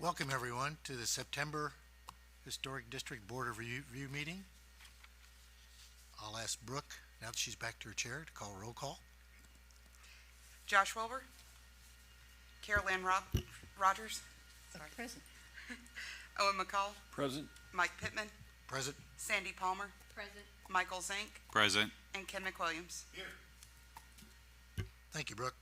Welcome everyone to the September Historic District Board of Review meeting. I'll ask Brooke, now that she's back to her chair, to call roll call. Josh Wilbur, Carol Ann Rogers, sorry. Present. Owen McCall, Present. Mike Pittman, Present. Sandy Palmer, Present. Michael Zink, Present. and Ken McWilliams. Thank you, Brooke.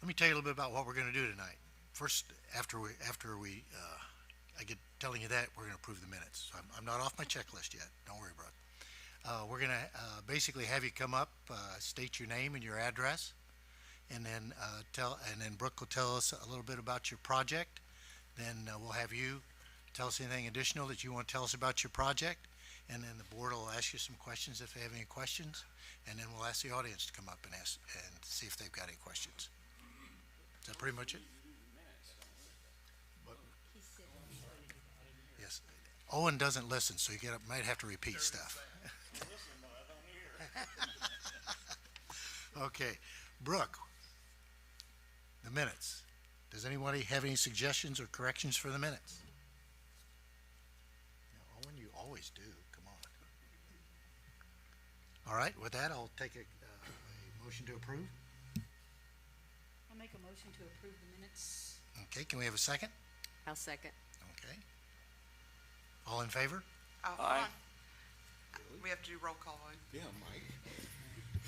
Let me tell you a little bit about what we're going to do tonight. First, after I get telling you that, we're going to approve the minutes. So I'm not off my checklist yet. Don't worry, Brooke. We're going to basically have you come up, state your name and your address, and then Brooke will tell us a little bit about your project. Then we'll have you tell us anything additional that you want to tell us about your project, and then the board will ask you some questions if they have any questions, and then we'll ask the audience to come up and ask and see if they've got any questions. Is that pretty much it? Yes. Owen doesn't listen, so you might have to repeat stuff. Okay. Brooke, the minutes. Does anybody have any suggestions or corrections for the minutes? Yeah, Owen, you always do. Come on. All right. With that, I'll take a motion to approve. I'll make a motion to approve the minutes. Okay. Can we have a second? I'll second. Okay. All in favor? Hold Aye. on. We have to do roll call. Yeah, Mike.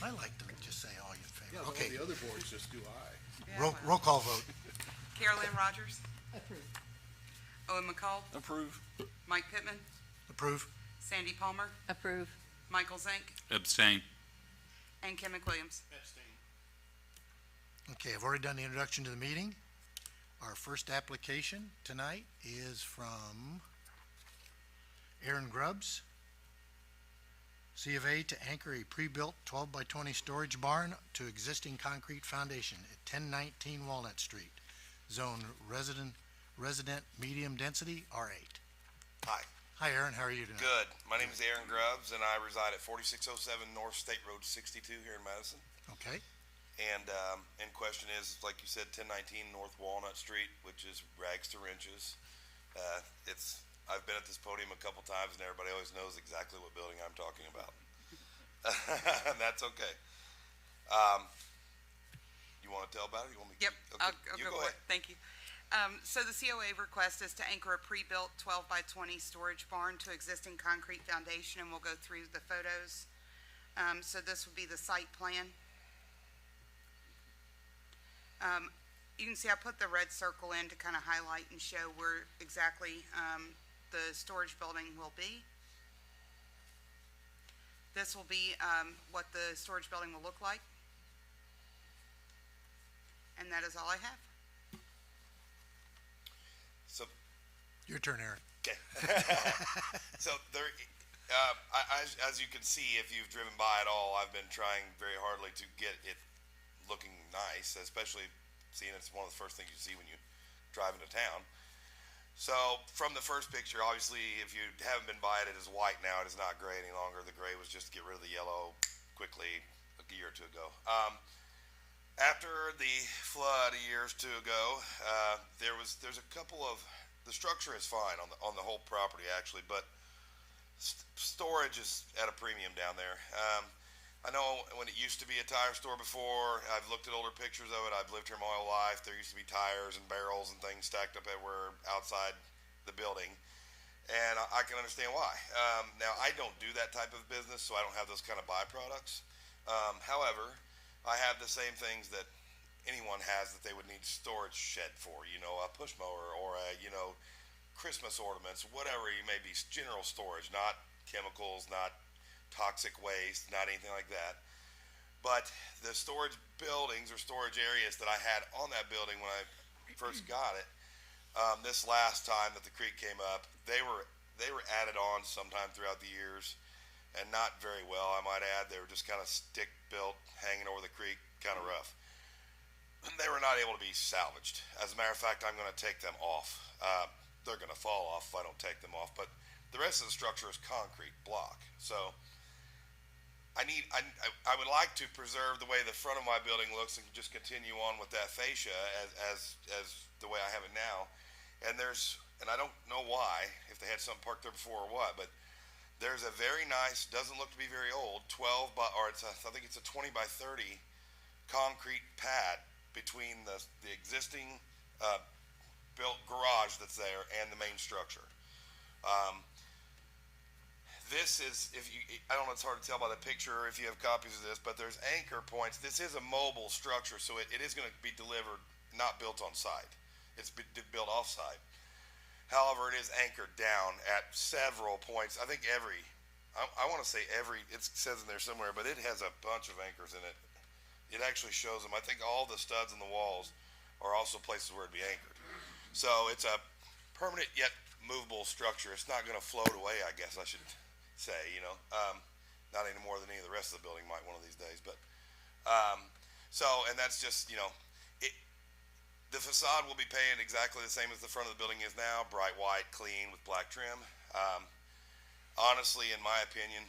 I like to just say all in favor. Yeah, Okay. all the other boards just do aye. Yeah, Roll call vote. Carol Ann Rogers, Approve. Owen McCall, Approve. Mike Pittman, Approve. Sandy Palmer, Approve. Michael Zink, Abstain. and Ken McWilliams. Okay, I've already done the introduction to the meeting. Our first application tonight is from Aaron Grubbs, C of A, to anchor a pre-built 12 by 20 storage barn to existing concrete foundation at 1019 Walnut Street, zone resident medium density R8. Hi, Hi Aaron, how are you tonight? good. My name is Aaron Grubbs, and I reside at 4607 North State Road 62 here in Madison. Okay, And question is, like you said, 1019 North Walnut Street, which is rags to riches. I've been at this podium a couple times, and everybody always knows exactly what building I'm talking about. And that's okay. You want to tell about it? Or you want me? Yep, Okay, I'll you go for it. Thank you. So the COA request is to anchor a pre-built 12 by 20 storage barn to existing concrete foundation, and we'll go through the photos. So this would be the site plan. You can see I put the red circle in to kind of highlight and show where exactly the storage building will be. This will be what the storage building will look like. And that is all I have. So, your turn, Aaron. okay. So there, as you can see, if you've driven by at all, I've been trying very hardly to get it looking nice, especially seeing it's one of the first things you see when you drive into town. So from the first picture, obviously, if you haven't been by it, it is white now. It is not gray any longer. The gray was just to get rid of the yellow quickly a year or two ago. After the flood a year or two ago, there's a couple of, the structure is fine on the whole property actually, but storage is at a premium down there. I know when it used to be a tire store before, I've looked at older pictures of it. I've lived here my whole life. There used to be tires and barrels and things stacked up everywhere outside the building, and I can understand why. Now, I don't do that type of business, so I don't have those kind of byproducts. However, I have the same things that anyone has that they would need storage shed for, a push mower or Christmas ornaments, whatever you may be, general storage, not chemicals, not toxic waste, not anything like that. But the storage buildings or storage areas that I had on that building when I first got it, this last time that the creek came up, they were added on sometime throughout the years, and not very well, I might add. They were just kind of stick built, hanging over the creek, kind of rough. They were not able to be salvaged. As a matter of fact, I'm going to take them off. They're going to fall off if I don't take them off, but the rest of the structure is concrete block. So I would like to preserve the way the front of my building looks and just continue on with that fascia as the way I have it now. And and I don't know why, if they had something parked there before or what, but there's a very nice, doesn't look to be very old, I think it's a 20 by 30 concrete pad between the existing built garage that's there and the main structure. This is, I don't know, it's hard to tell by the picture or if you have copies of this, but there's anchor points. This is a mobile structure, so it is going to be delivered, not built on site. It's built off site. However, it is anchored down at several points. I think I want to say it says in there somewhere, but it has a bunch of anchors in it. It actually shows them. I think all the studs in the walls are also places where it'd be anchored. So it's a permanent yet movable structure. It's not going to float away, I guess I should say, not any more than any of the rest of the building might one of these days. But and that's just, the facade will be painted exactly the same as the front of the building is now, bright white, clean with black trim. Honestly, in my opinion,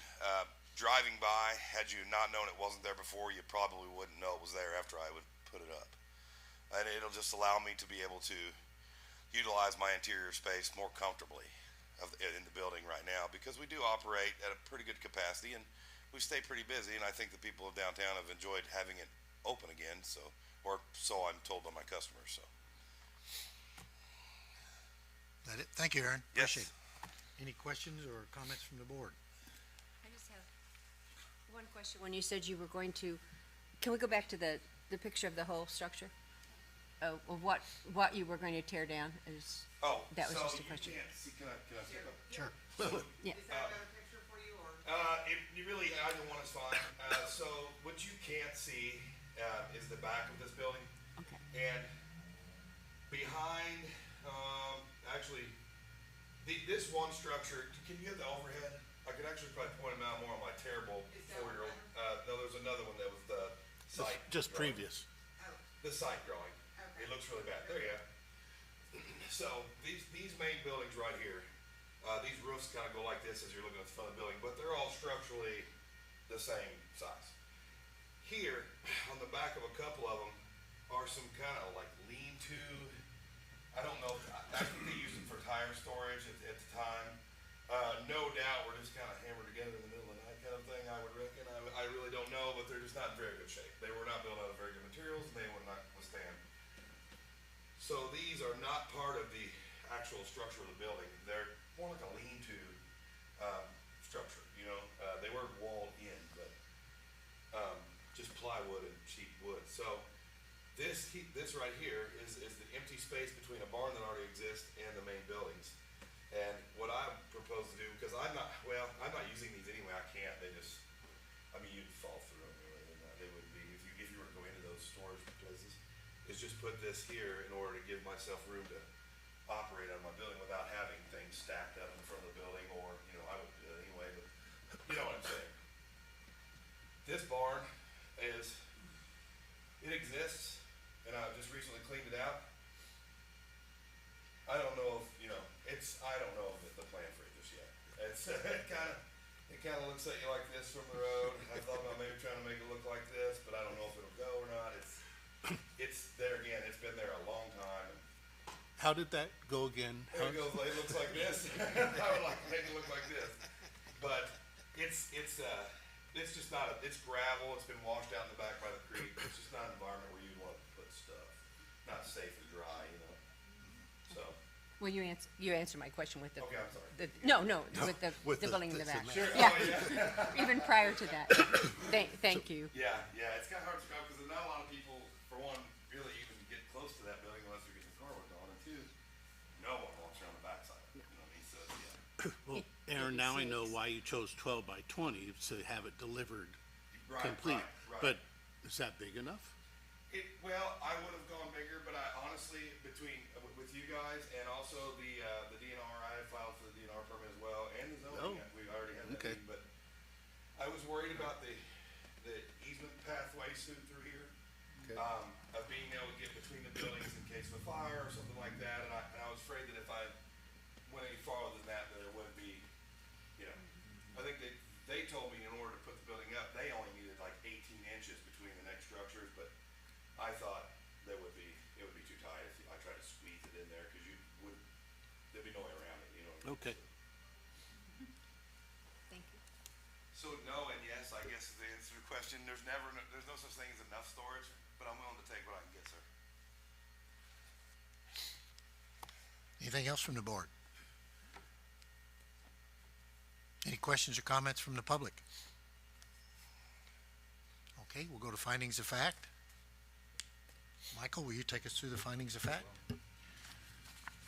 driving by, had you not known it wasn't there before, you probably wouldn't know it was there after I would put it up. And it'll just allow me to be able to utilize my interior space more comfortably in the building right now, because we do operate at a pretty good capacity and we stay pretty busy, and I think the people of downtown have enjoyed having it open again, so I'm told by my customers. So That it? Thank you, Aaron. Yes. Appreciate it. Any questions or comments from the board? I just have one question. When you said you were going to, can we go back to the picture of the whole structure? Of what you were going to tear down is, that was just a question. You can't see, can I see that? Sure. Yeah. Is that a better picture for you, or? You really, either one is fine. So what you can't see is the back of this building. Okay. And behind, this one structure, can you get the overhead? I could actually probably point them out more on my terrible Is that 4-year-old. No, there's another one that was the site. Just drawing. previous. Oh, The site drawing. okay. It looks really bad. There you go. So these main buildings right here, these roofs kind of go like this as you're looking at the front of the building, but they're all structurally the same size. Here, on the back of a couple of them, are some kind of like lean-to. I don't know. I think they used them for tire storage at the time. No doubt we're just kind of hammered together in the middle of the night kind of thing, I would reckon. I really don't know, but they're just not in very good shape. They were not built out of very good materials, and they would not withstand. So these are not part of the actual structure of the building. They're more like a lean-to structure, They were walled in, but just plywood and cheap wood. So this right here is the empty space between a barn that already exists and the main buildings. And what I propose to do, because I'm not using these anyway, I can't, you'd fall through them really. They would be, if you were to go into those storage places, is just put this here in order to give myself room to operate on my building without having things stacked up in front of the building, or, I would do it anyway, but you know what I'm saying. This barn it exists, and I've just recently cleaned it out. I don't know if, I don't know if it's the plan for it just yet. It kind of looks at you like this from the road. I thought about maybe trying to make it look like this, but I don't know if it'll go or not. It's there again. It's been there a long time. And How did that go again? there it goes. It looks like this. I would like to make it look like this, but it's just not. It's gravel. It's been washed out in the back by the creek. It's just not an environment where you'd want to put stuff. Not safe and dry, So. Well, you answered my question with the. Okay, I'm sorry. No, with the building in the back. Yeah, even prior to that. Thank you. Yeah, it's kind of hard to go because not a lot of people, for one, really even get close to that building unless they're getting the car worked on, and two, no one walks around the backside of it. You know what I mean? So Well, Aaron, now I know why you chose 12 by 20 to have it delivered complete. Right. But is that big enough? Well, I would have gone bigger, but I honestly, with you guys and also the DNR, I had filed for the DNR permit as well, and the zoning. Oh, We already had that okay. meeting, but I was worried about the easement pathway through here, Okay. of being able to get between the buildings in case of a fire or something like that, and I was afraid that if I went any farther than that, there would be, I think they told me in order to put the building up, they there'd be no way around it, you know. Okay. Thank you. So no and yes, I guess is the answer to the question. There's no such thing as enough storage, but I'm willing to take what I can get, sir. Anything else from the board? Any questions or comments from the public? Okay, we'll go to findings of fact. Michael, will you take us through the findings of fact?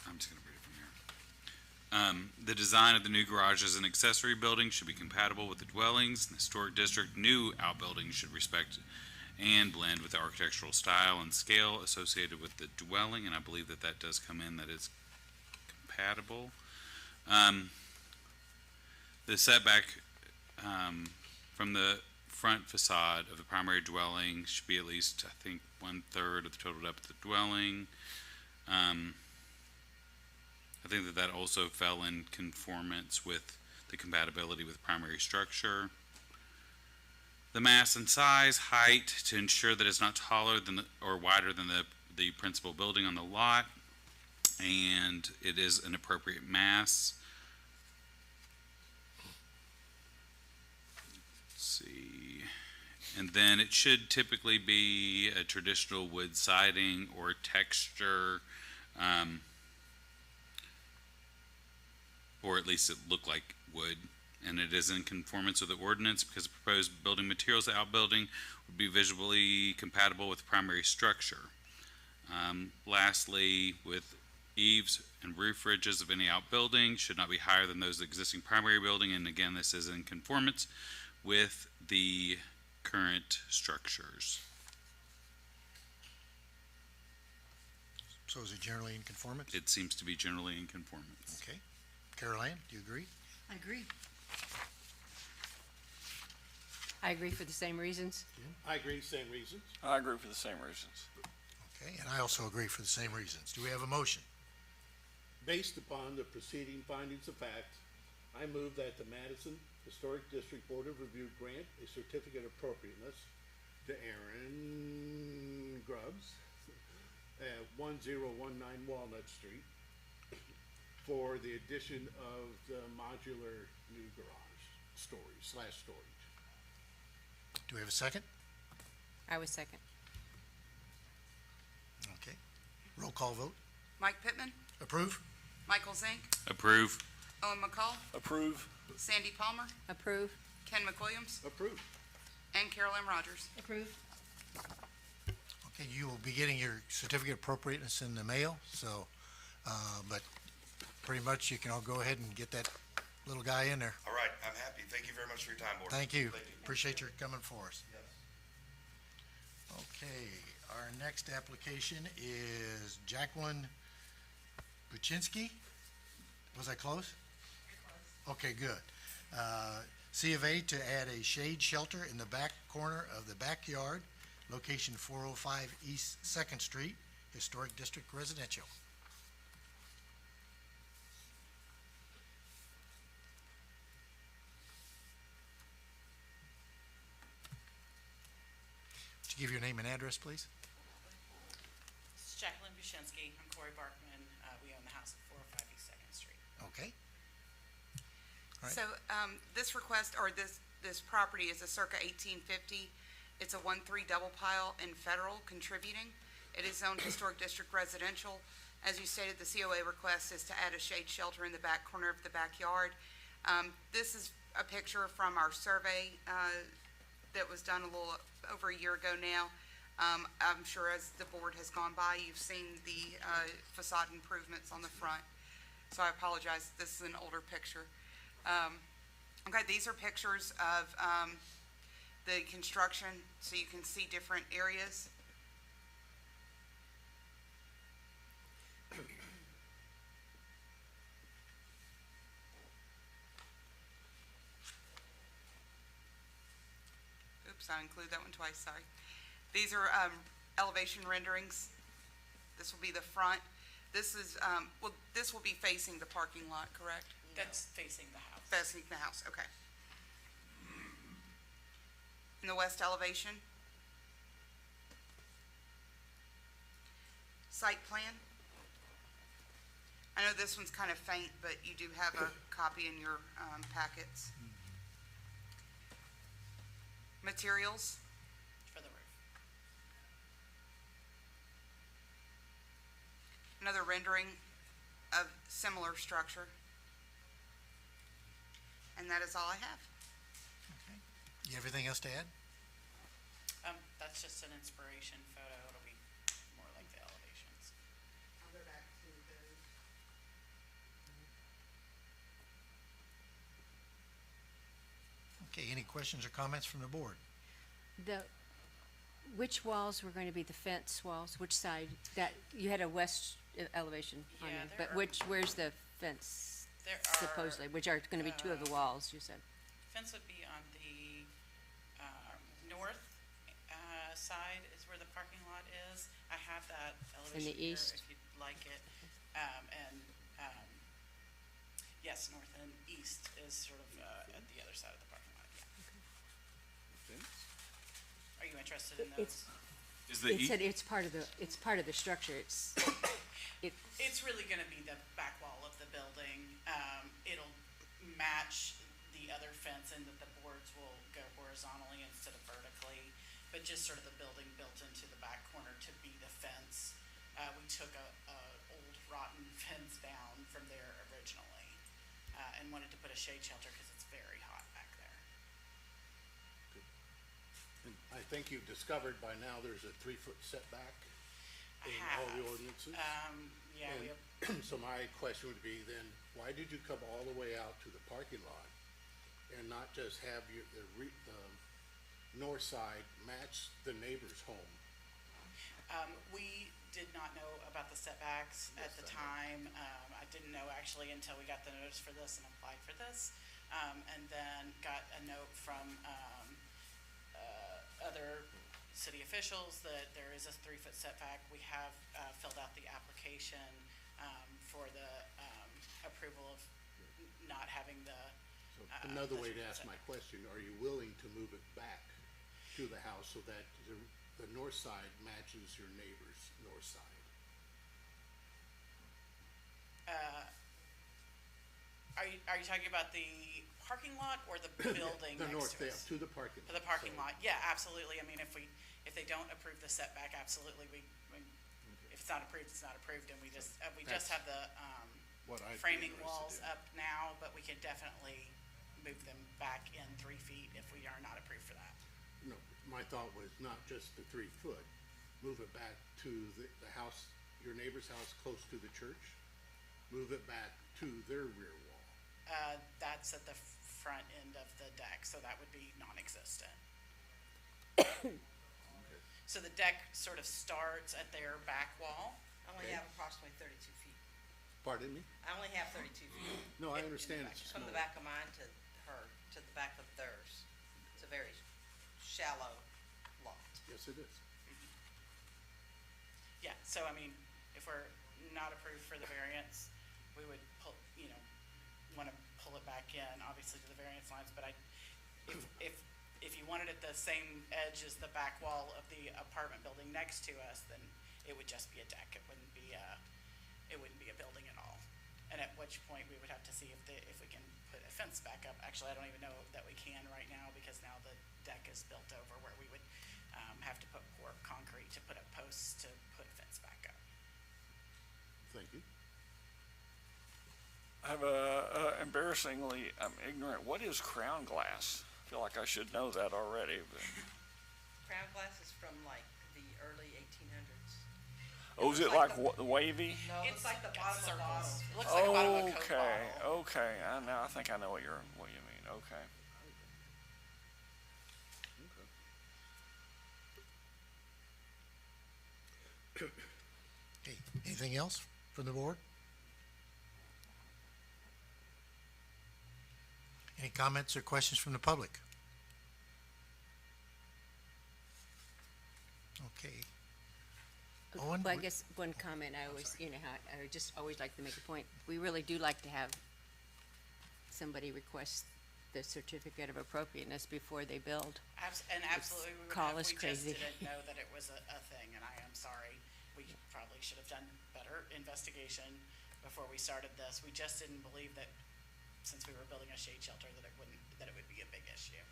I'm just going to read it from here. The design of the new garages and accessory buildings should be compatible with the dwellings. The historic district new outbuildings should respect and blend with the architectural style and scale associated with the dwelling, and I believe that that does come in, that it's compatible. The setback from the front facade of the primary dwelling should be at least, I think, 1/3 of the total depth of the dwelling. I think that that also fell in conformance with the compatibility with primary structure. The mass and size, height, to ensure that it's not taller than or wider than the principal building on the lot, and it is an appropriate mass. See, and then it should typically be a traditional wood siding or texture, or at least it look like wood, and it is in conformance with the ordinance because the proposed building materials of the outbuilding would be visually compatible with the primary structure. Lastly, with eaves and roof ridges of any outbuilding should not be higher than those of the existing primary building, and again, this is in conformance with the current structures. So is it generally in conformance? It seems to be generally in conformance. Okay. Caroline, do you agree? I agree. I agree for the same reasons. I agree, same reasons. I agree for the same reasons. Okay, and I also agree for the same reasons. Do we have a motion? Based upon the preceding findings of fact, I move that the Madison Historic District Board of Review grant a certificate of appropriateness to Aaron Grubbs at 1019 Walnut Street for the addition of the modular new garage storage. Do we have a second? I was second. Okay. Roll call vote. Mike Pittman, Approve? Michael Zink, Approve. Owen McCall, Approve. Sandy Palmer, Approve. Ken McWilliams, Approved. and Carolyn Rogers. Approve. Okay, you will be getting your certificate of appropriateness in the mail, so, but pretty much you can all go ahead and get that little guy in there. All right, I'm happy. Thank you very much for your time, board. Thank you. Appreciate your coming for us. Yes. Okay, our next application is Jacqueline Buchinski. Was I close? Okay, good. C of A to add a shade shelter in the back corner of the backyard, location 405 East Second Street, Historic District Residential. Would you give your name and address, please? This is Jacqueline Buchinski. I'm Corey Barkman. We own the house at 405 East Second Street. Okay. All right. So, this request, or this property is a circa 1850. It's a 1-3 double pile in Federal contributing. It is zoned Historic District Residential. As you stated, the COA request is to add a shade shelter in the back corner of the backyard. This is a picture from our survey, that was done a little over a year ago now. I'm sure as the board has gone by, you've seen the, facade improvements on the front. So I apologize, this is an older picture. Okay, these are pictures of, the construction, so you can see different areas. Oops, I included that one twice, sorry. These are, elevation renderings. This will be the front. This is, well, this will be facing the parking lot, correct? That's facing the house. Facing the house, okay. In the west elevation. Site plan. I know this one's kind of faint, but you do have a copy in your, packets. Materials, For the roof. another rendering of similar structure. And that is all I have. Okay. You have anything else to add? That's just an inspiration photo. It'll be more like the elevations. I'll go back to those. Okay, any questions or comments from the board? Which walls were going to be the fence walls? Which side? That, you had a west elevation on Yeah, there, there but are- where's the fence There are, supposedly? Which are gonna be two of the walls, you said? fence would be on the, north, side is where the parking lot is. I have that elevation here east? if you'd like it. Yes, north and east is sort of, at the other side of the parking lot, yeah. Are you interested in those? Is the It said it's part of the structure, It's really gonna be the back wall of the building. It'll match the other fence in that the boards will go horizontally instead of vertically, but just sort of the building built into the back corner to be the fence. We took a old rotten fence down from there originally, and wanted to put a shade shelter because it's very hot back there. And I think you've discovered by now there's a 3-foot setback I in all the have. ordinances. Yeah, we have, So my question would be then, why did you come all the way out to the parking lot and not just have the north side match the neighbor's home? we did not know about the setbacks at the time. I didn't know actually until we got the notice for this and applied for this. And then got a note from, other city officials that there is a 3-foot setback. We have, filled out the application, for the, approval of not having the, So another the way to 3-foot ask my setback. question, are you willing to move it back to the house so that the north side matches your neighbor's north side? Are you talking about the parking lot or the building The north, next to us? to the parking lot. For the parking sorry. lot, yeah, absolutely. I mean, if they don't approve the setback, absolutely, if it's not approved, it's not approved, and we just That's have the, What I'd be framing interested walls in. up now, but we can definitely move them back in 3 feet if we are not approved for that. No, my thought was not just the 3 foot, move it back to the house, your neighbor's house close to the church, move it back to their rear wall. That's at the front end of the deck, so that would be non-existent. So the deck sort of starts at their back wall. I only have approximately 32 feet. Pardon me? I only have 32 feet. No, I in the understand back. it's From the small. back of mine to her, to the back of theirs. It's a very shallow lot. Yes, it is. Yeah, so I mean, if we're not approved for the variance, we would pull, wanna pull it back in, obviously to the variance lines, but if you wanted it the same edge as the back wall of the apartment building next to us, then it would just be a deck, it wouldn't be a building at all. And at which point, we would have to see if we can put a fence back up. Actually, I don't even know that we can right now, because now the deck is built over where we would, have to pour concrete to put up posts to put a fence back up. Thank you. I have embarrassingly, I'm ignorant. What is crown glass? I feel like I should know that already, but. Crown glass is from like the early 1800s. Oh, is it like like wavy? No, It's it's like the it's bottom of the bottle. circles. It looks like the bottom of a Coke Okay, bottle. okay. Now I think I know what you mean. Okay. Okay, anything else from the board? Any comments or questions from the public? Okay. Owen? Well, I guess one comment, I always, how I would just always like to make a point. We really do like to have somebody request the certificate of appropriateness before they build. And absolutely, we would call have, us we just crazy. didn't know that it was a thing, and I am sorry. We probably should have done better investigation. before we started this. We just didn't believe that since we were building a shade shelter that it would be a big issue.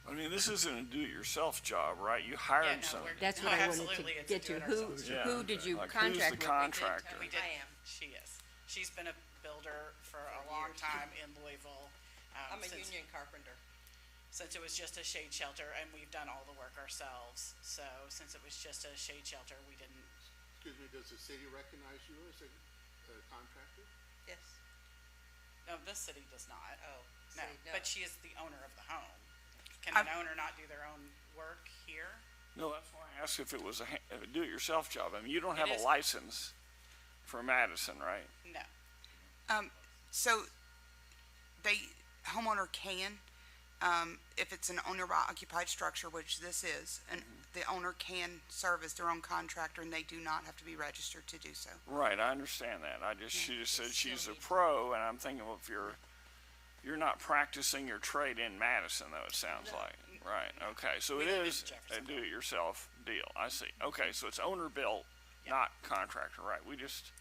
I mean, this isn't a do-it-yourself job, right? You Yeah, hired no, some. That's no, what I wanted absolutely, to it's a get to. do-it-ourselves job. Who did you Like, contract who's the with? contractor? We did. I am. She is. She's been a builder for a long years. time in Louisville. I'm a since- union carpenter. Since it was just a shade shelter, and we've done all the work ourselves, so since it was just a shade shelter, we didn't. Excuse me, does the city recognize you as a contractor? Yes. No, this city does not. Oh, No, see, no. but she is the owner of the home. Can an owner not do their own work here? No, that's why I asked if it was a do-it-yourself job. I mean, you don't have It a is. license for Madison, right? No. So homeowner can, if it's an owner occupied structure, which this is, and the owner can serve as their own contractor and they do not have to be registered to do so. Right, I understand that. She just said she's a pro, and I'm thinking, well, if you're not practicing your trade in Madison, though, it sounds like. Right, okay, so We it live in is a Jefferson. do-it-yourself deal, I see. Okay, so it's owner-built, not contractor, right? We just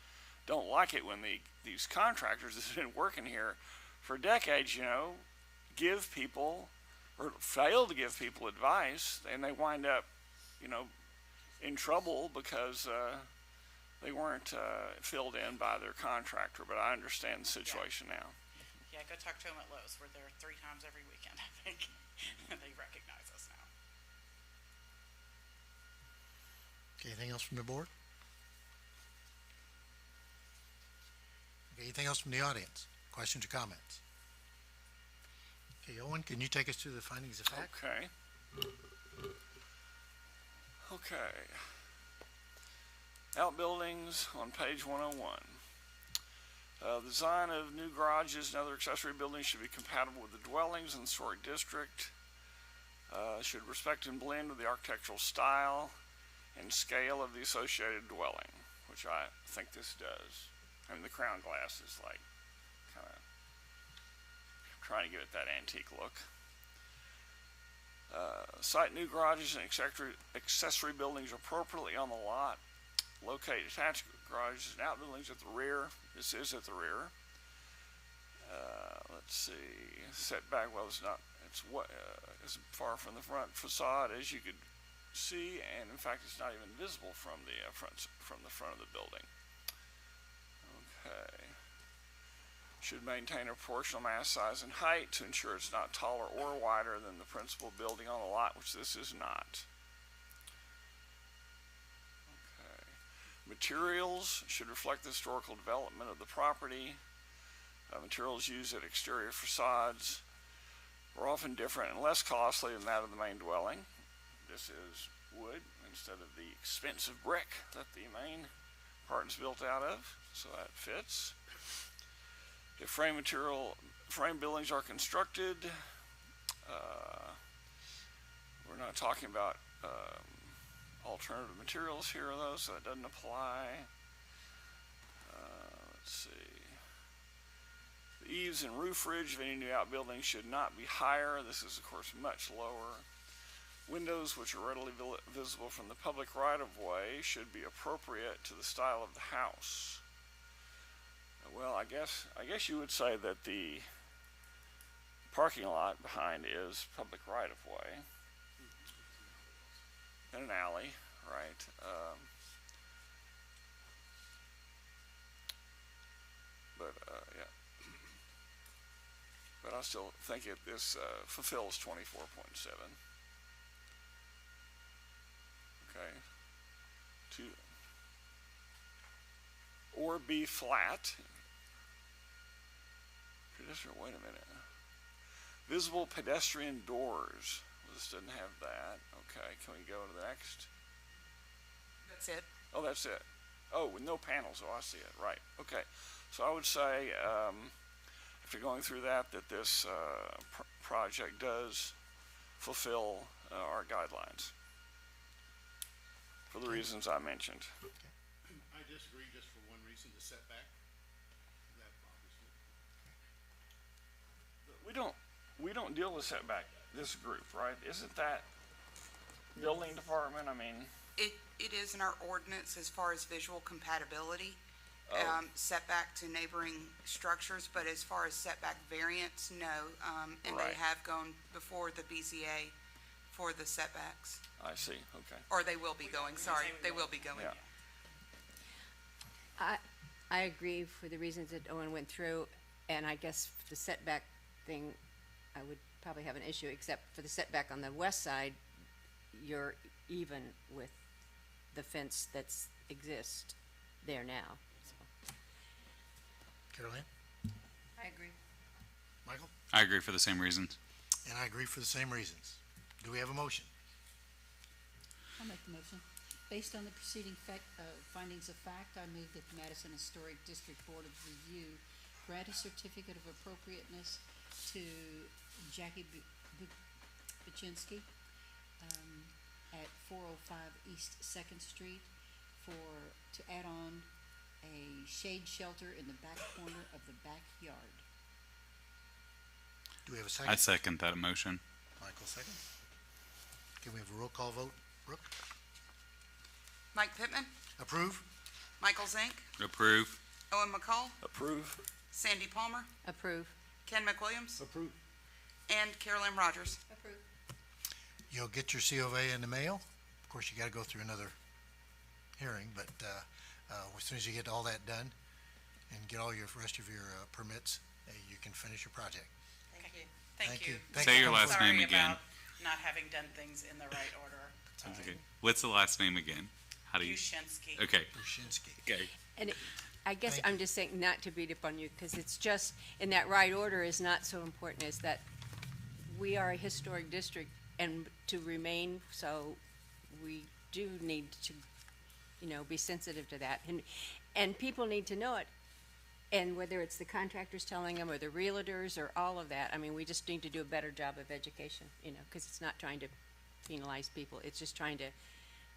don't like it when these contractors that have been working here for decades, give people, or fail to give people advice, and they wind up, in trouble because they weren't filled in by their contractor, but I understand the situation now. Yeah, go talk to them at Lowe's. We're there 3 times every weekend, I think. They recognize us now. Okay, anything else from the board? Okay, anything else from the audience? Questions or comments? Okay, Owen, can you take us through the findings of fact? Okay. Outbuildings on page 101. The design of new garages and other accessory buildings should be compatible with the dwellings in the historic district. Should respect and blend with the architectural style and scale of the associated dwelling, which I think this does. I mean, the crown glass is like kind of trying to give it that antique look. Site new garages and accessory buildings appropriately on the lot. Locate attached garages and outbuildings at the rear. This is at the rear. Let's see. Setback, well, it's as far from the front facade as you could see, and in fact, it's not even visible from the front of the building. Okay. Should maintain a proportional mass, size, and height to ensure it's not taller or wider than the principal building on the lot, which this is not. Okay. Materials should reflect the historical development of the property. Materials used at exterior facades are often different and less costly than that of the main dwelling. This is wood instead of the expensive brick that the main part is built out of, so that fits. If frame buildings are constructed, we're not talking about alternative materials here, though, so that doesn't apply. Let's see. The eaves and roof ridge of any new outbuilding should not be higher. This is, of course, much lower. Windows, which are readily visible from the public right-of-way, should be appropriate to the style of the house. Well, I guess you would say that the parking lot behind is public right-of-way and an alley, right? Yeah. But I still think this fulfills 24.7. Okay. Or be flat. Wait a minute. Visible pedestrian doors. Well, this doesn't have that. Okay, can we go to the next? That's it. Oh, that's it. Oh, with no panels. Oh, I see it. Right. Okay. So I would say, after going through that this project does fulfill our guidelines for the reasons I mentioned. I disagree just for one reason, the setback. That bothers me. We don't deal with setback, this group, right? Isn't that building department? I mean, It is in our ordinance as far as visual compatibility, Oh. setback to neighboring structures, but as far as setback variance, no. And they Right. have gone before the BZA for the setbacks, I see, okay. or they will be going, sorry, they will be going. Yeah. I agree for the reasons that Owen went through, and I guess the setback thing, I would probably have an issue, except for the setback on the west side, you're even with the fence that's exists there now. So. Caroline? I agree. Michael? I agree for the same reasons. And I agree for the same reasons. Do we have a motion? I'll make the motion. Based on the preceding findings of fact, I move that the Madison Historic District Board of Review grant a certificate of appropriateness to Jackie Buchinski at 405 East Second Street to add on a shade shelter in the back corner of the backyard. Do we have a I second? second that motion. Michael seconds. Can we have a roll call vote? Brooke? Mike Pittman, Approve? Michael Zink, Approve. Owen McCall, Approve? Sandy Palmer, Approve. Ken McWilliams, Approve. and Carolyn Rogers. Approve. You'll get your COA in the mail. Of course, you gotta go through another hearing, but, as soon as you get all that done and get all your rest of your, permits, you can finish your project. Thank you. Thank you. Thank Say you. your last name Sorry again. about not having done things in the right order. That's okay. What's the last name again? How do you? Buchinski. Okay. Buchinski. Okay. And I guess Thank I'm just saying not to beat up on you, because it's just, in that right order is not so important, is that we are a historic district, and to remain so, we do need to, be sensitive to that. And people need to know it. And whether it's the contractors telling them, or the realtors, or all of that, I mean, we just need to do a better job of education, because it's not trying to penalize people, it's just trying to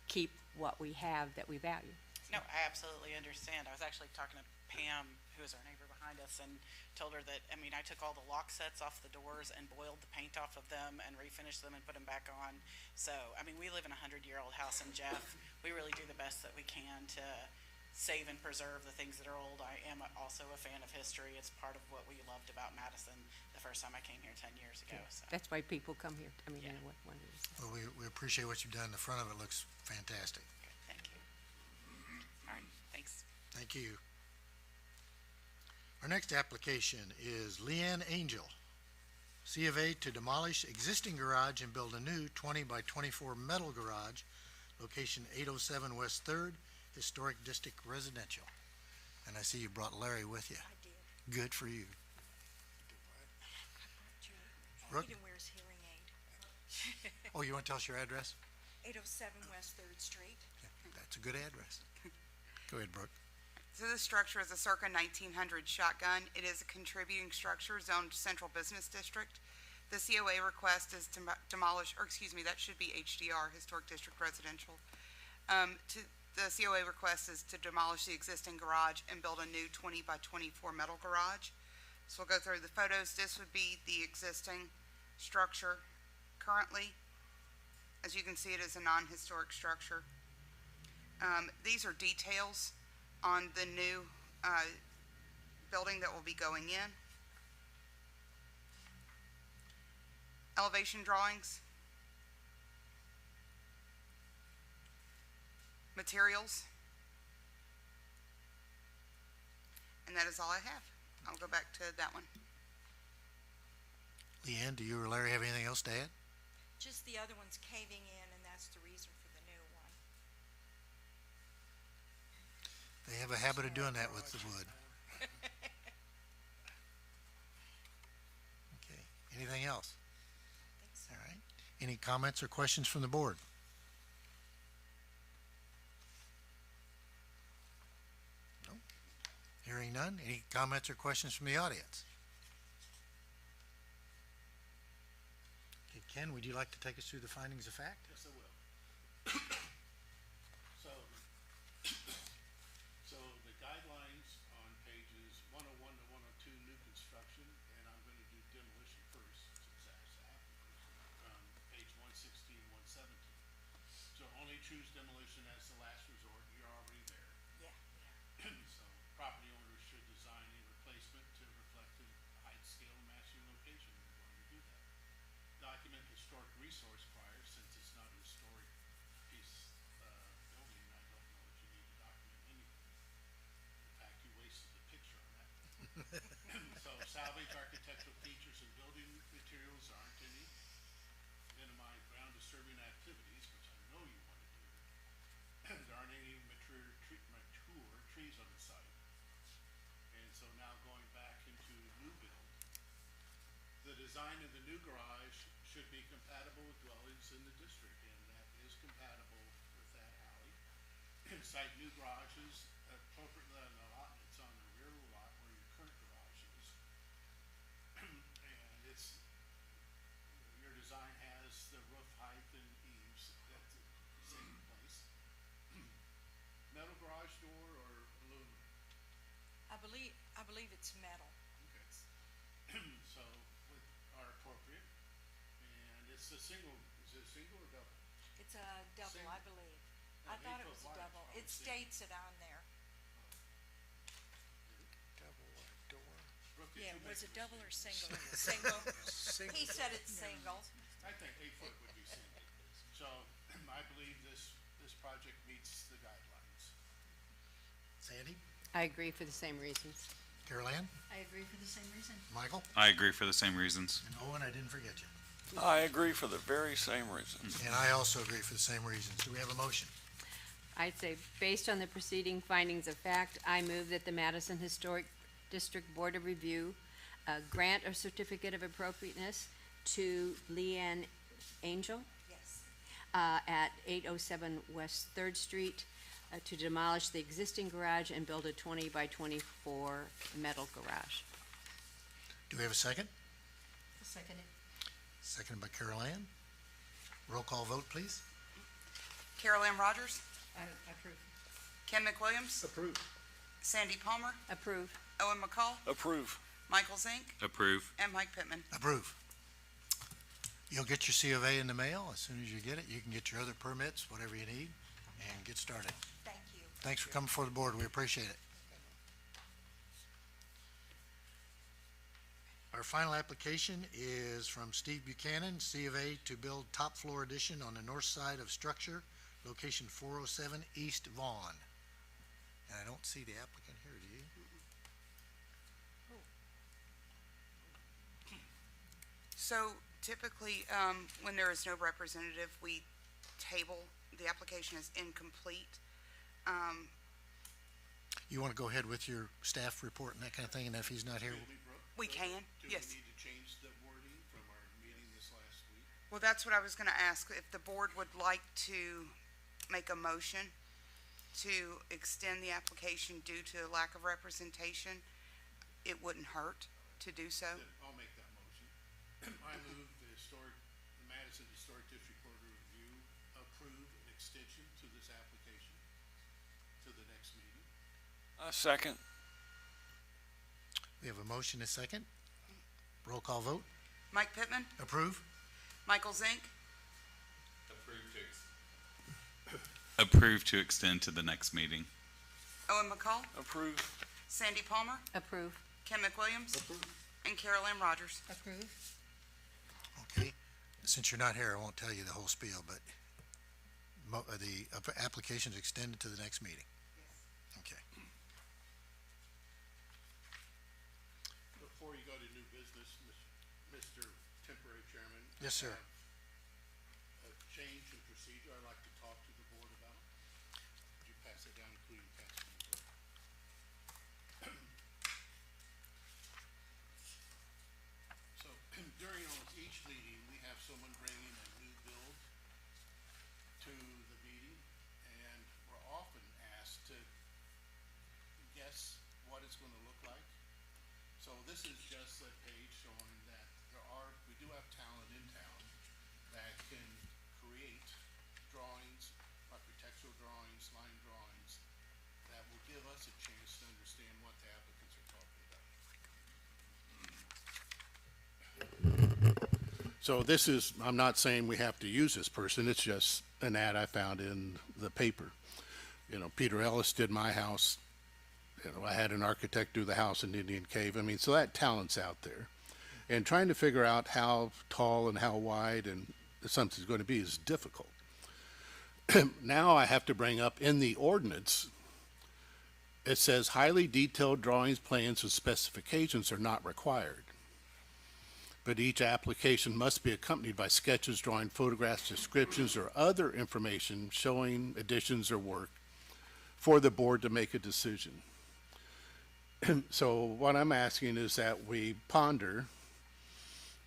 keep what we have that we value. No, I absolutely understand. I was actually talking to Pam, who is our neighbor behind us, and told her that, I took all the lock sets off the doors and boiled the paint off of them and refinished them and put them back on. So, we live in a 100-year-old house in Jeff. We really do the best that we can to save and preserve the things that are old. I am also a fan of history. It's part of what we loved about Madison the first time I came here 10 years ago. So. That's why people come here, Yeah. one of these. Well, we appreciate what you've done. The front of it looks fantastic. Thank you. All right, thanks. Thank you. Our next application is Leanne Angel, C of A, to demolish existing garage and build a new 20 by 24 metal garage, location 807 West 3rd, Historic District Residential. And I see you brought Larry with you. I did. Good for you. Brooke? Brooke? He wears hearing aid. Oh, you want to tell us your address? 807 West 3rd Street. That's a good address. Go ahead, Brooke. So this structure is a circa 1900 shotgun. It is a contributing structure zoned Central Business District. The COA request is to demolish, that should be HDR, Historic District Residential. The COA request is to demolish the existing garage and build a new 20 by 24 metal garage. So we'll go through the photos. This would be the existing structure currently. As you can see, it is a non-historic structure. These are details on the new building that will be going in. Elevation drawings. Materials. And that is all I have. I'll go back to that one. Leanne, do you or Larry have anything else to add? Just the other one's caving in, and that's the reason for the new one. They have a habit of doing that with the wood. Okay, anything else? I think so. All right. Any comments or questions from the board? No? Hearing none. Any comments or questions from the audience? Okay, Ken, would you like to take us through the findings of fact? Yes, I will. So the guidelines on pages 101 to 102, new construction, and I'm gonna do demolition first, since that's after, page 116, 117. So only choose demolition as the last resort, you're already there. Yeah, So historic resource prior, since it's not a historic piece, building, I don't know that you need to document anything. In fact, you wasted the picture on that one. So salvage architectural features and building materials aren't any. Minimize ground disturbing activities, which I know you want to do. There aren't any mature trees on the site. And so now going back into new build, the design of the new garage should be compatible with dwellings in the district, and that is compatible with that alley. Site new garages appropriately on the lot, and it's on the rear lot where your current garage is. And it's, your design has the roof height and eaves at the same place. Metal garage door or aluminum? I believe it's metal. Okay. So, are appropriate, and it's a single, is it a single or double? It's a double, Single. I believe. No, I thought it 8 foot was a wide, double. it's It probably states it on there. Brooke, did Yeah, you was make it a double or mistake? single? Single. He said it's single. I think 8 foot would be single. So, I believe this project meets the guidelines. Sandy? I agree for the same reasons. Carol Ann? I agree for the same reason. Michael? I agree for the same reasons. And Owen, I didn't forget you. I agree for the very same reasons. And I also agree for the same reasons. Do we have a motion? I'd say, based on the preceding findings of fact, I move that the Madison Historic District Board of Review grant a certificate of appropriateness to Leanne Angel Yes. at 807 West Third Street to demolish the existing garage and build a 20 by 24 metal garage. Do we have a second? I'll second it. Seconded by Carol Ann. Roll call vote, please. Carol Ann Rogers, I approve. Ken McWilliams, Approved. Sandy Palmer, Approve. Owen McCall, Approve. Michael Zink, Approve. and Mike Pittman. Approve. You'll get your C of A in the mail. As soon as you get it, you can get your other permits, whatever you need, and get started. Thank you. Thanks for coming before the board. We appreciate it. Our final application is from Steve Buchanan, C of A, to build top floor addition on the north side of structure, location 407 East Vaughn. And I don't see the applicant here, do you? So typically, when there is no representative, we table, the application is incomplete. You want to go ahead with your staff report and that kind of thing, and if he's not here, We can, yes. Do we need to change the wording from our meeting this last week? Well, that's what I was gonna ask, if the board would like to make a motion to extend the application due to lack of representation, it wouldn't hurt to do so. Then I'll make that motion. I move the Madison Historic District Board of Review approve an extension to this application to the next meeting. Second. we have a motion, a second. Roll call vote. Mike Pittman, Approve? Michael Zink, Approve to extend to the next meeting. Owen McCall, Approve. Sandy Palmer, Approve. Ken McWilliams, and Carol Ann Rogers. Approve. Okay. Since you're not here, I won't tell you the whole spiel, but the application's extended to the next meeting. Okay. Before you go to new business, Mr. Temporary Chairman. Yes, sir. A change in procedure I'd like to talk to the board about. Would you pass it down, including Councilman Burke? So during almost each meeting, we have someone bringing a new build to the meeting, and we're often asked to guess what it's gonna look like. So this is just a page showing that we do have talent in town that can create drawings, architectural drawings, line drawings, that will give us a chance to understand what the applicants are talking about. So this is, I'm not saying we have to use this person, it's just an ad I found in the paper. You know, Peter Ellis did my house. You know, I had an architect do the house in Indian Cave. I mean, so that talent's out there. And trying to figure out how tall and how wide and something's going to be is difficult. Now I have to bring up in the ordinance, it says highly detailed drawings, plans, and specifications are not required. But each application must be accompanied by sketches, drawing, photographs, descriptions, or other information showing additions or work for the board to make a decision. So what I'm asking is that we ponder,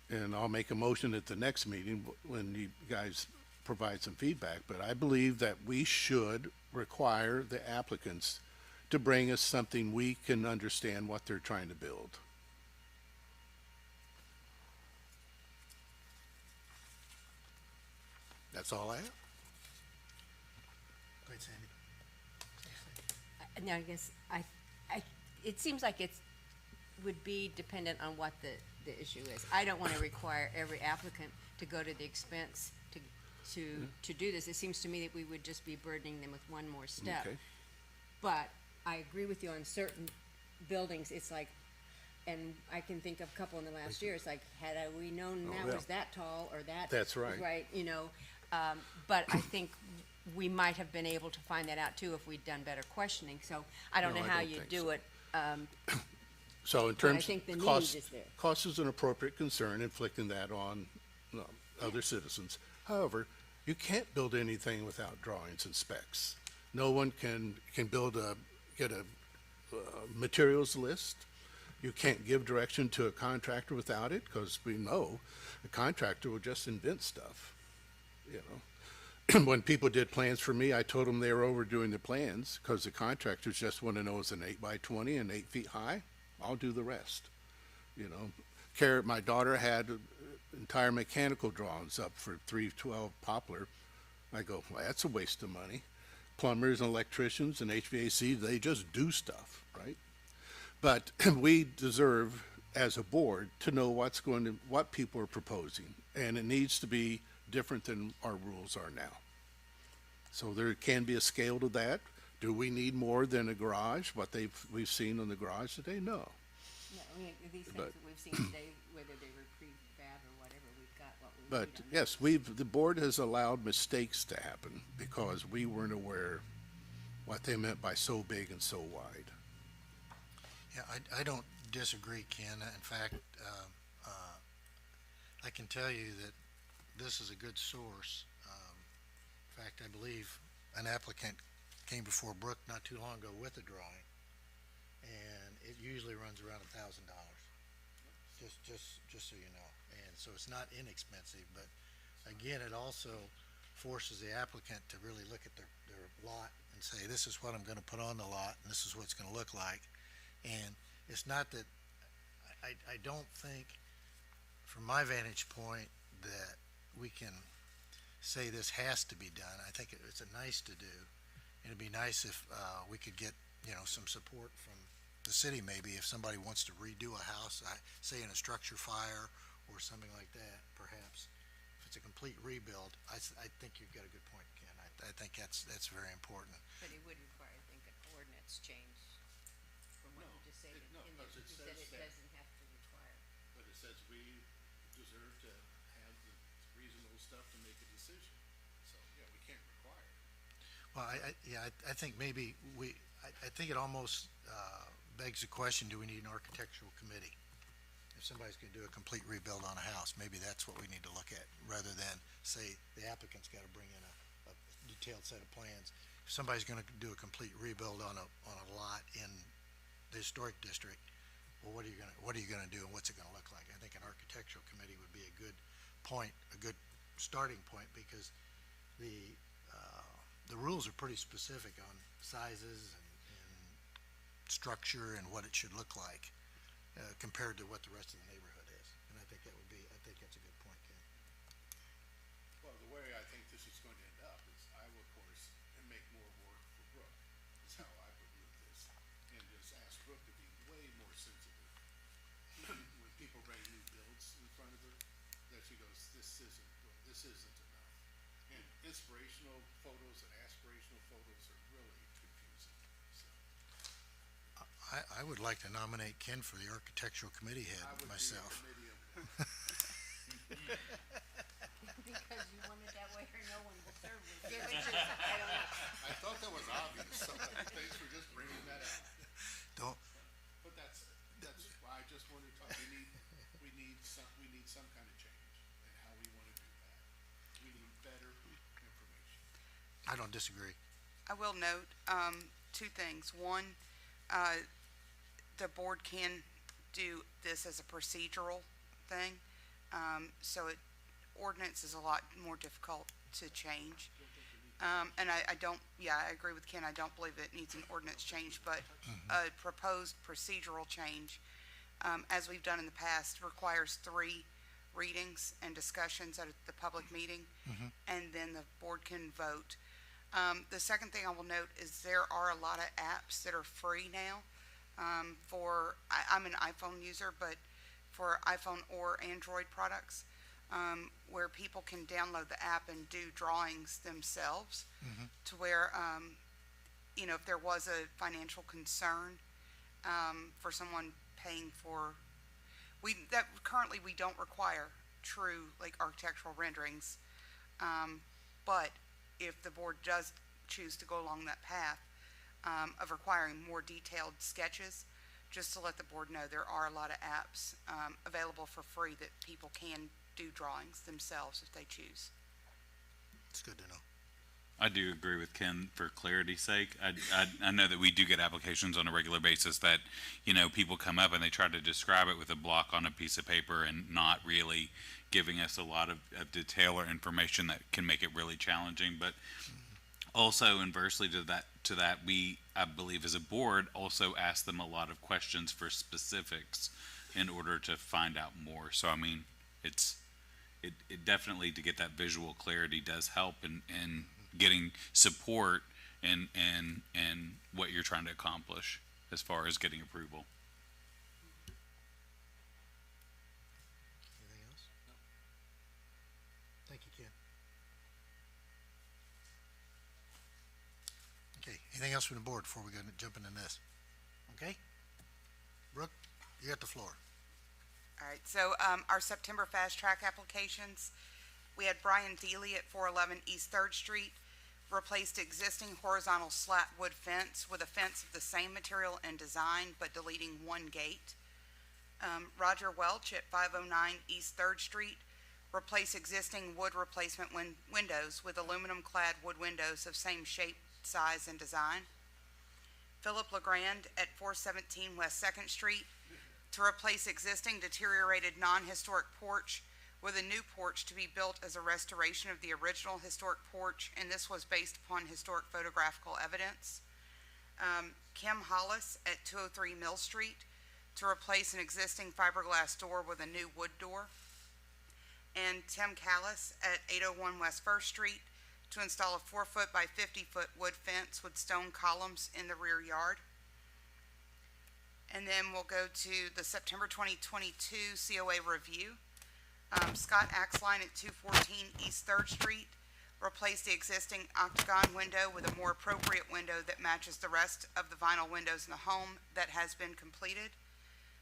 and I'll make a motion at the next meeting when you guys provide some feedback, but I believe that we should require the applicants to bring us something we can understand what they're trying to build. That's all I have. Go ahead, Sandy. Now, I guess, it seems like would be dependent on what the issue is. I don't want to require every applicant to go to the expense to do this. It seems to me that we would just be burdening them with one more step. Okay. But I agree with you on certain buildings, it's like, and I can think of a couple in the last year, it's like, had we known that yeah. was that tall or that. That's right. Right, but I think we might have been able to find that out too if we'd done better questioning, so I don't No, know I how don't you think do so. it. So in But I terms think the of need cost, is there. cost is an appropriate concern, inflicting that on other citizens. However, you can't build anything without drawings and specs. No one can get a materials list. You can't give direction to a contractor without it, because we know a contractor will just invent stuff, When people did plans for me, I told them they were overdoing the plans, because the contractors just want to know it's an 8x20 and 8 feet high. I'll do the rest, my daughter had entire mechanical drawings up for 312 Poplar. I go, well, that's a waste of money. Plumbers and electricians and HVAC, they just do stuff, right? But we deserve, as a board, to know what people are proposing, and it needs to be different than our rules are now. So there can be a scale to that. Do we need more than a garage, what we've seen in the garage today? No. Yeah, I mean, these things But- that we've seen today, whether they were prefab or whatever, we've got what we But need on yes, those. the board has allowed mistakes to happen because we weren't aware what they meant by so big and so wide. Yeah, I don't disagree, Ken. In fact, I can tell you that this is a good source. In fact, I believe an applicant came before Brooke not too long ago with a drawing, and it usually runs around $1,000. Just so you know. And so it's not inexpensive, but again, it also forces the applicant to really look at their lot and say, this is what I'm gonna put on the lot, and this is what it's gonna look like. And it's not that, I don't think, from my vantage point, that we can say this has to be done. I think it's a nice to do. And it'd be nice if, we could get, some support from the city, maybe, if somebody wants to redo a house, say in a structure fire or something like that, perhaps. If it's a complete rebuild, I think you've got a good point, Ken. I think that's very important. But it would require, I think, an ordinance change from what you just said. No, in that because it you said says it that- doesn't have to require. But it says we deserve to have the reasonable stuff to make a decision. So, yeah, we can't require it. Well, I think maybe I think it almost begs the question, do we need an architectural committee? If somebody's gonna do a complete rebuild on a house, maybe that's what we need to look at, rather than say the applicant's gotta bring in a detailed set of plans. If somebody's gonna do a complete rebuild on a lot in the historic district, well, what are you gonna do and what's it gonna look like? I think an architectural committee would be a good point, a good starting point, because the rules are pretty specific on sizes and structure and what it should look like, compared to what the rest of the neighborhood is. And I think that's a good point, Ken. Well, the way I think this is going to end up is I will, of course, make more work for Brooke. Is how I would look at this. And just ask Brooke to be way more sensitive. When people bring new builds in front of her, that she goes, this isn't enough. And inspirational photos and aspirational photos are really confusing, so. I would like to nominate Ken for the architectural committee I head would be a myself. committee of one. Because I don't disagree. I will note, two things. One, the board can do this as a procedural thing. Ordinance is a lot more difficult to change. And I don't, yeah, I agree with Ken. I don't believe it needs an ordinance change, but a proposed procedural change, as we've done in the past, requires 3 readings and discussions at the public meeting, and then the board can vote. The second thing I will note is there are a lot of apps that are free now. I'm an iPhone user, but for iPhone or Android products, where people can download the app and do drawings themselves, to where, if there was a financial concern for someone paying for, currently we don't require true like architectural renderings, but if the board does choose to go along that path of requiring more detailed sketches, just to let the board know, there are a lot of apps available for free that people can do drawings themselves if they choose. It's good to know. I do agree with Ken for clarity's sake. I know that we do get applications on a regular basis that, people come up and they try to describe it with a block on a piece of paper and not really giving us a lot of detail or information that can make it really challenging. But also inversely to that, we, I believe as a board, also ask them a lot of questions for specifics in order to find out more. So, I mean, it definitely, to get that visual clarity, does help in getting support and what you're trying to accomplish as far as getting approval. Anything else? No. Thank you, Ken. Okay, anything else from the board before we go jump into this? Okay? Brooke, you got the floor. All right, so our September fast track applications, we had Brian Deely at 411 East 3rd Street, replaced existing horizontal slat wood fence with a fence of the same material and design, but deleting one gate. Roger Welch at 509 East 3rd Street, replace existing wood replacement windows with aluminum-clad wood windows of same shape, size, and design. Philip LeGrand at 417 West 2nd Street, to replace existing deteriorated non-historic porch with a new porch to be built as a restoration of the original historic porch, and this was based upon historic photographical evidence. Kim Hollis at 203 Mill Street, to replace an existing fiberglass door with a new wood door. And Tim Callis at 801 West 1st Street, to install a 4-foot by 50-foot wood fence with stone columns in the rear yard. And then we'll go to the September 2022 COA review. Scott Axline at 214 East 3rd Street, replaced the existing octagon window with a more appropriate window that matches the rest of the vinyl windows in the home that has been completed.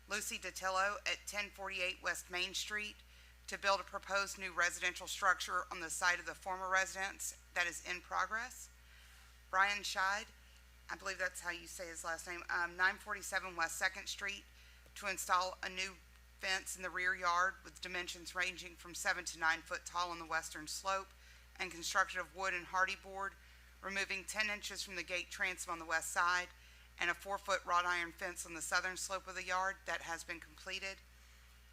Lucy Datillo at 1048 West Main Street, to build a proposed new residential structure on the site of the former residence that is in progress. Brian Scheid, I believe that's how you say his last name, 947 West 2nd Street, to install a new fence in the rear yard with dimensions ranging from 7 to 9 foot tall on the western slope and constructed of wood and hardy board, removing 10 inches from the gate transom on the west side, and a 4-foot wrought iron fence on the southern slope of the yard that has been completed.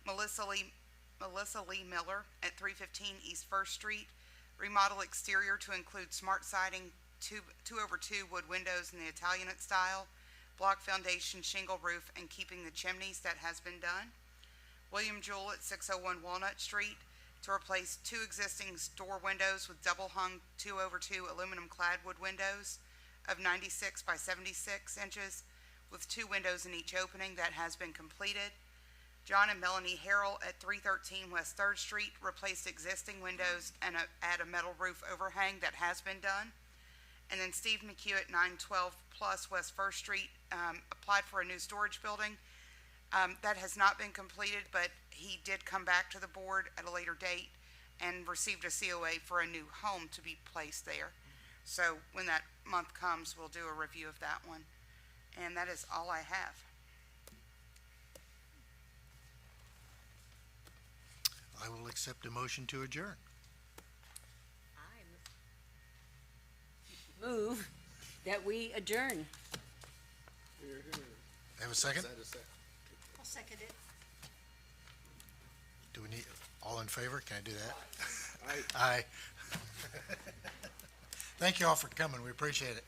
Melissa Lee Miller at 315 East 1st Street, remodel exterior to include smart siding, 2/2 wood windows in the Italianate style, block foundation, shingle roof, and keeping the chimneys that has been done. William Jewell at 601 Walnut Street, to replace 2 existing store windows with double hung 2/2 aluminum clad wood windows of 96 by 76 inches with 2 windows in each opening that has been completed. John and Melanie Harrell at 313 West 3rd Street, replaced existing windows and add a metal roof overhang that has been done. And then Steve McHugh at 912 Plus West 1st Street, applied for a new storage building. That has not been completed, but he did come back to the board at a later date and received a COA for a new home to be placed there. So when that month comes, we'll do a review of that one. And that is all I have. I will accept a motion to adjourn. that we adjourn. Have a second? I'll second it. Do we need, all in favor? Can I do that? Aye. Aye. Thank you all for coming. We appreciate it.